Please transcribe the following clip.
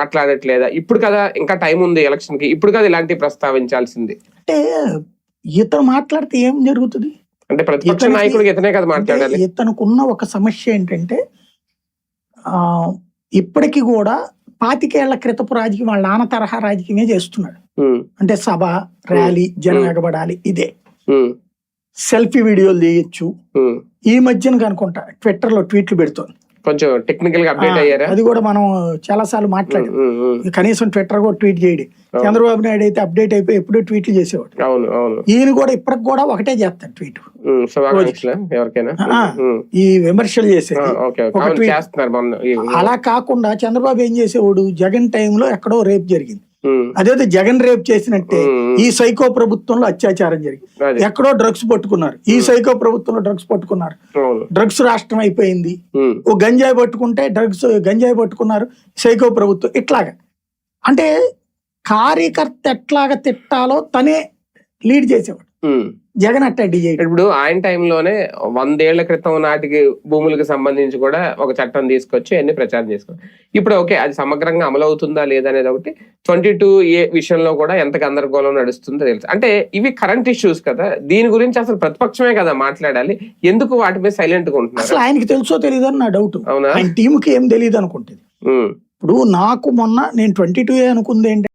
మాట్లాడట్లేదా? ఇప్పుడు కదా ఇంకా టైం ఉంది ఎలక్షన్ కి, ఇప్పుడు కదా ఇలాంటి ప్రస్తావించాల్సింది. అంటే ఇతను మాట్లాడితే ఏం జరుగుతుంది? అంటే ప్రతిపక్ష నాయకుడికి ఇతనే కదా మాట్లాడాలి. ఇతనుకున్న ఒక సమస్య ఏంటంటే ఇప్పటికీ కూడా 25 ఏళ్ల క్రితపు రాజకీయం వాళ్ళ నాన్న తరహా రాజకీయమే చేస్తున్నాడు. అంటే సభ, ర్యాలీ, జనం ఎగబడాలి, ఇదే. సెల్ఫీ వీడియోలు చేయొచ్చు. ఈ మధ్యన కనుకుంటా ట్విట్టర్ లో ట్వీట్లు పెడుతోంది. కొంచెం టెక్నికల్ గా అప్డేట్ అయ్యారా? అది కూడా మనం చాలా సార్లు మాట్లాడాం. కనీసం ట్విట్టర్ కూడా ట్వీట్ చేయడు. చంద్రబాబు నాయుడు అయితే అప్డేట్ అయిపోయి ఎప్పుడూ ట్వీట్లు చేసేవాడు. ఈయన కూడా ఇప్పటికి కూడా ఒకటే చేస్తాడు ట్వీట్. ఈ విమర్శలు చేసేది అలా కాకుండా చంద్రబాబు ఏం చేసేవాడు, జగన్ టైంలో ఎక్కడో రేప్ జరిగింది, అదేదో జగన్ రేప్ చేసినట్టే ఈ సైకో ప్రభుత్వంలో అత్యాచారం జరిగింది, ఎక్కడో డ్రగ్స్ పట్టుకున్నారు, ఈ సైకో ప్రభుత్వంలో డ్రగ్స్ పట్టుకున్నారు, డ్రగ్స్ రాష్ట్రం అయిపోయింది, ఓ గంజాయి పట్టుకుంటే గంజాయి పట్టుకున్నారు, సైకో ప్రభుత్వం, ఇట్లాగా. అంటే కార్యకర్త ఎట్లాగా తిట్టాలో తనే లీడ్ చేసేవాడు. జగన్ అట్టడి. ఇప్పుడు ఆయన టైంలోనే 100 ఏళ్ల క్రితం నాటికి భూములకు సంబంధించి కూడా ఒక చట్టం తీసుకొచ్చి అన్ని ప్రచారం చేసుకోవాలి. ఇప్పుడు ఓకే, అది సమగ్రంగా అమలు అవుతుందా లేదా అనేది ఒకటి. 22A విషయంలో కూడా ఎంత గందరగోళం నడుస్తుందో తెలుసు. అంటే ఇవి కరెంట్ ఇష్యూస్ కదా, దీని గురించి అసలు ప్రతిపక్షమే కదా మాట్లాడాలి. ఎందుకు వాటి మీద సైలెంట్ గా ఉంటున్నారు? అసలు ఆయనకి తెలుసో తెలియదు అని నా డౌట్. ఆయన టీంకి ఏం తెలియదు అనుకుంటుంది. ఇప్పుడు నాకు మొన్న నేను 22A అనుకుంది ఏంటంటే